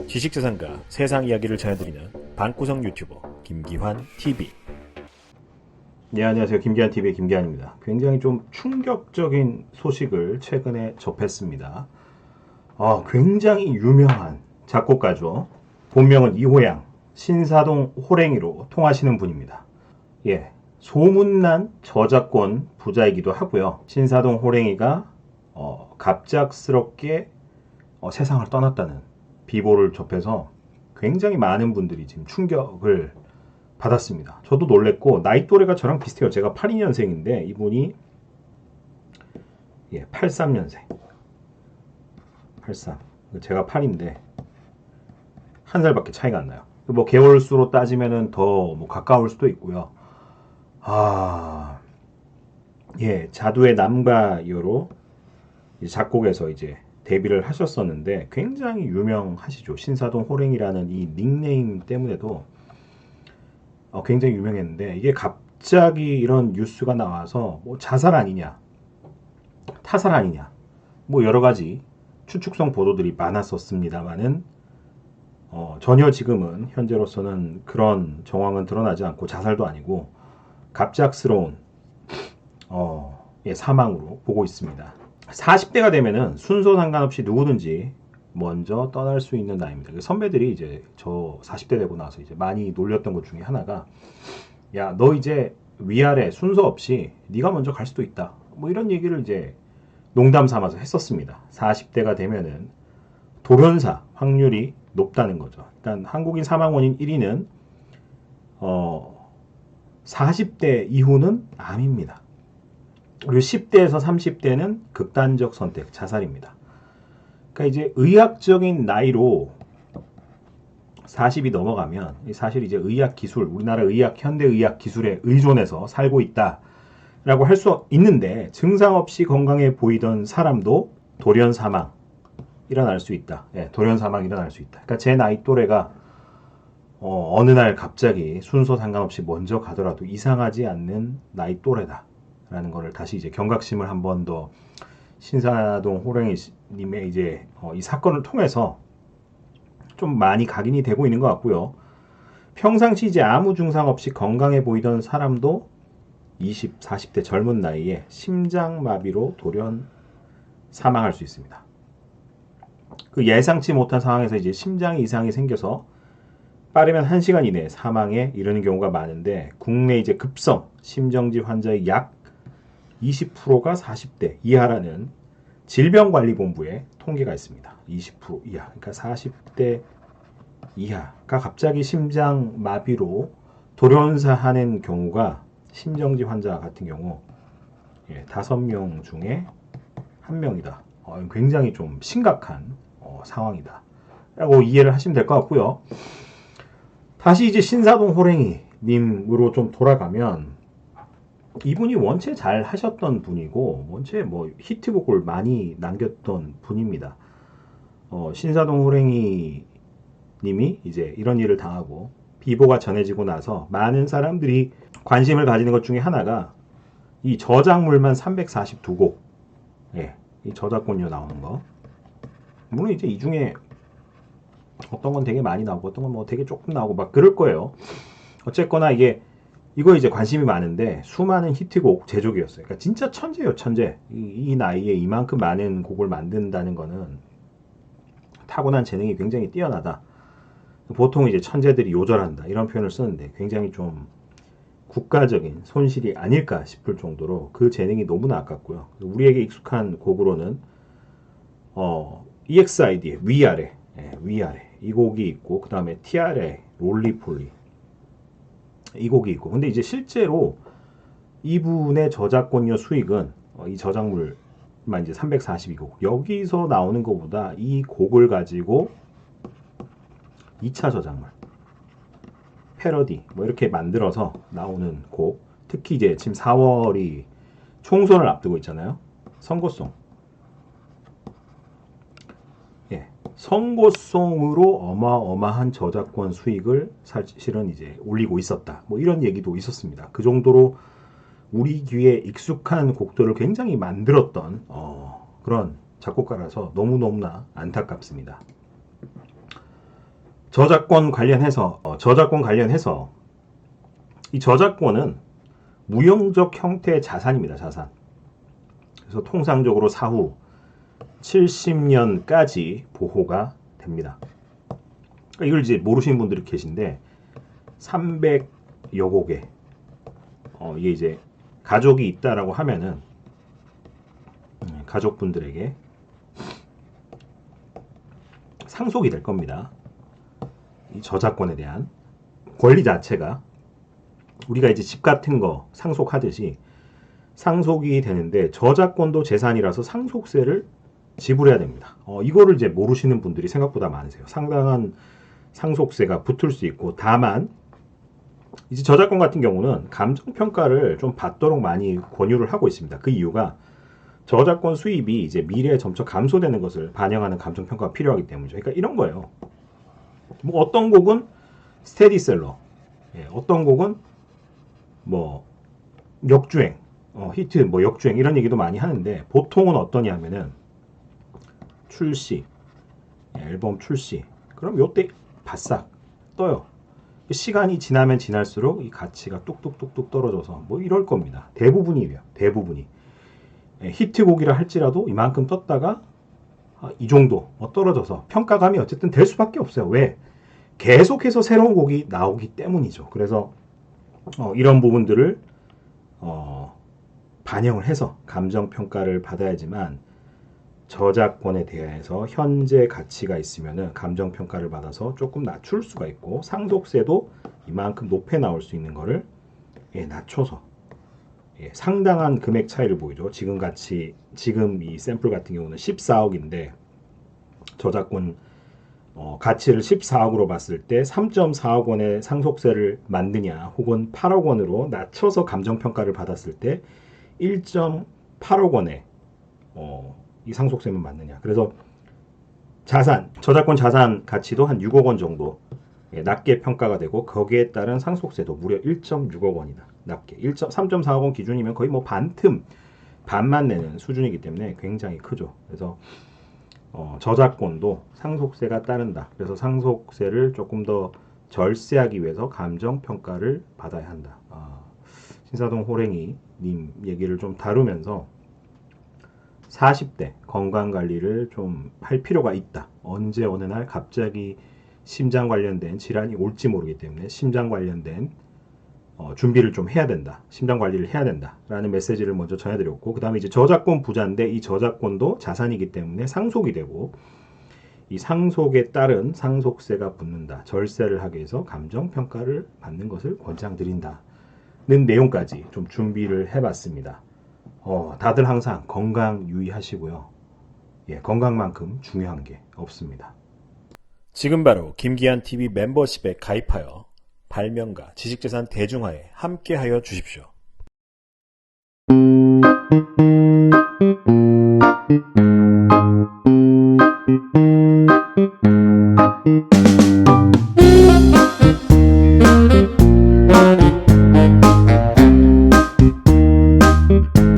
지식재산가 세상 이야기를 전해드리는 방구석 유튜버 김기환TV. 네, 안녕하세요. 김기환TV의 김기환입니다. 굉장히 좀 충격적인 소식을 최근에 접했습니다. 굉장히 유명한 작곡가죠. 본명은 이호양, 신사동 호랭이로 통하시는 분입니다. 예, 소문난 저작권 부자이기도 하고요. 신사동 호랭이가 갑작스럽게 세상을 떠났다는 비보를 접해서 굉장히 많은 분들이 지금 충격을 받았습니다. 저도 놀랬고, 나이 또래가 저랑 비슷해요. 제가 82년생인데 이분이 83년생. 83. 제가 8인데 한 살밖에 차이가 안 나요. 뭐 개월수로 따지면은 더 뭐 가까울 수도 있고요. 자두의 남과 여로 작곡에서 이제 데뷔를 하셨었는데 굉장히 유명하시죠. 신사동 호랭이라는 이 닉네임 때문에도 굉장히 유명했는데, 이게 갑자기 이런 뉴스가 나와서 뭐 자살 아니냐, 타살 아니냐, 뭐 여러 가지 추측성 보도들이 많았었습니다만은 전혀 지금은 현재로서는 그런 정황은 드러나지 않고 자살도 아니고 갑작스러운 사망으로 보고 있습니다. 40대가 되면은 순서 상관없이 누구든지 먼저 떠날 수 있는 나이입니다. 선배들이 이제 저 40대 되고 나서 이제 많이 놀렸던 것 중에 하나가, 야, 너 이제 위아래 순서 없이 네가 먼저 갈 수도 있다, 뭐 이런 얘기를 이제 농담 삼아서 했었습니다. 40대가 되면은 돌연사 확률이 높다는 거죠. 일단 한국인 사망 원인 1위는 40대 이후는 암입니다. 그리고 10대에서 30대는 극단적 선택, 자살입니다. 그러니까 이제 의학적인 나이로 40이 넘어가면 사실 이제 의학 기술, 우리나라 의학, 현대 의학 기술에 의존해서 살고 있다라고 할 수 있는데, 증상 없이 건강해 보이던 사람도 돌연 사망 일어날 수 있다. 돌연 사망 일어날 수 있다. 그러니까 제 나이 또래가 어느 날 갑자기 순서 상관없이 먼저 가더라도 이상하지 않는 나이 또래다라는 거를 다시 이제 경각심을 한 번 더 신사동 호랭이님의 이제 이 사건을 통해서 좀 많이 각인이 되고 있는 것 같고요. 평상시 이제 아무 증상 없이 건강해 보이던 사람도 20, 40대 젊은 나이에 심장마비로 돌연 사망할 수 있습니다. 그 예상치 못한 상황에서 이제 심장 이상이 생겨서 빠르면 1시간 이내에 사망에 이르는 경우가 많은데, 국내 이제 급성 심정지 환자의 약 20%가 40대 이하라는 질병관리본부의 통계가 있습니다. 20% 이하. 그러니까 40대 이하가 갑자기 심장마비로 돌연사하는 경우가, 심정지 환자 같은 경우 5명 중에 1명이다. 굉장히 좀 심각한 상황이다 라고 이해를 하시면 될 것 같고요. 다시 이제 신사동 호랭이 님으로 좀 돌아가면, 이분이 원체 잘 하셨던 분이고 원체 뭐 히트곡을 많이 남겼던 분입니다. 신사동 호랭이 님이 이제 이런 일을 당하고 비보가 전해지고 나서 많은 사람들이 관심을 가지는 것 중에 하나가 이 저작물만 342곡, 이 저작권료 나오는 거. 물론 이제 이 중에 어떤 건 되게 많이 나오고 어떤 건 뭐 되게 조금 나오고 막 그럴 거예요. 어쨌거나 이거 이제 관심이 많은데 수많은 히트곡 제조기였어요. 그러니까 진짜 천재예요, 천재. 이 나이에 이만큼 많은 곡을 만든다는 거는 타고난 재능이 굉장히 뛰어나다. 보통 이제 천재들이 요절한다 이런 표현을 쓰는데, 굉장히 좀 국가적인 손실이 아닐까 싶을 정도로 그 재능이 너무나 아깝고요. 우리에게 익숙한 곡으로는 EXID의 위아래, 위아래 이 곡이 있고, 그 다음에 TR의 롤리폴리 이 곡이 있고, 근데 이제 실제로 이분의 저작권료 수익은 이 저작물만 이제 342곡, 여기서 나오는 것보다 이 곡을 가지고 2차 저작물, 패러디 뭐 이렇게 만들어서 나오는 곡, 특히 이제 지금 4월이 총선을 앞두고 있잖아요. 선거송. 선거송으로 어마어마한 저작권 수익을 사실은 이제 올리고 있었다. 뭐 이런 얘기도 있었습니다. 그 정도로 우리 귀에 익숙한 곡들을 굉장히 만들었던 그런 작곡가라서 너무너무나 안타깝습니다. 저작권 관련해서 이 저작권은 무형적 형태의 자산입니다. 자산. 그래서 통상적으로 사후 70년까지 보호가 됩니다. 그러니까 이걸 이제 모르시는 분들이 계신데 300여 곡에 이게 이제 가족이 있다라고 하면은 가족분들에게 상속이 될 겁니다. 이 저작권에 대한 권리 자체가 우리가 이제 집 같은 거 상속하듯이 상속이 되는데 저작권도 재산이라서 상속세를 지불해야 됩니다. 이거를 이제 모르시는 분들이 생각보다 많으세요. 상당한 상속세가 붙을 수 있고, 다만 이제 저작권 같은 경우는 감정평가를 좀 받도록 많이 권유를 하고 있습니다. 그 이유가 저작권 수입이 이제 미래에 점차 감소되는 것을 반영하는 감정평가가 필요하기 때문이죠. 그러니까 이런 거예요. 뭐 어떤 곡은 스테디셀러, 어떤 곡은 뭐 역주행, 히트, 뭐 역주행 이런 얘기도 많이 하는데, 보통은 어떠냐면은 출시, 앨범 출시, 그럼 요때 바싹 떠요. 시간이 지나면 지날수록 이 가치가 뚝뚝뚝뚝 떨어져서 뭐 이럴 겁니다. 대부분이에요. 대부분이. 히트곡이라 할지라도 이만큼 떴다가 이 정도 떨어져서 평가감이 어쨌든 될 수밖에 없어요. 왜? 계속해서 새로운 곡이 나오기 때문이죠. 그래서 이런 부분들을 반영을 해서 감정평가를 받아야지만 저작권에 대해서 현재 가치가 있으면 감정평가를 받아서 조금 낮출 수가 있고, 상속세도 이만큼 높게 나올 수 있는 거를 낮춰서 상당한 금액 차이를 보이죠. 지금 이 샘플 같은 경우는 14억인데 저작권 가치를 14억으로 봤을 때 3.4억 원의 상속세를 만드냐, 혹은 8억 원으로 낮춰서 감정평가를 받았을 때 1.8억 원의 이 상속세만 맞느냐. 그래서 저작권 자산 가치도 한 6억 원 정도 낮게 평가가 되고, 거기에 따른 상속세도 무려 1.6억 원이다. 낮게. 3.4억 원 기준이면 거의 뭐 반만 내는 수준이기 때문에 굉장히 크죠. 그래서 저작권도 상속세가 따른다. 그래서 상속세를 조금 더 절세하기 위해서 감정평가를 받아야 한다. 신사동 호랭이 님 얘기를 좀 다루면서 40대 건강관리를 좀 할 필요가 있다. 언제 어느 날 갑자기 심장 관련된 질환이 올지 모르기 때문에 심장 관련된 준비를 좀 해야 된다. 심장 관리를 해야 된다. 라는 메시지를 먼저 전해드렸고, 그 다음에 이제 저작권 부자인데 이 저작권도 자산이기 때문에 상속이 되고, 이 상속에 따른 상속세가 붙는다. 절세를 하기 위해서 감정평가를 받는 것을 권장드린다는 내용까지 좀 준비를 해봤습니다. 다들 항상 건강 유의하시고요. 건강만큼 중요한 게 없습니다. 지금 바로 김기한 TV 멤버십에 가입하여 발명가 지식재산 대중화에 함께하여 주십시오.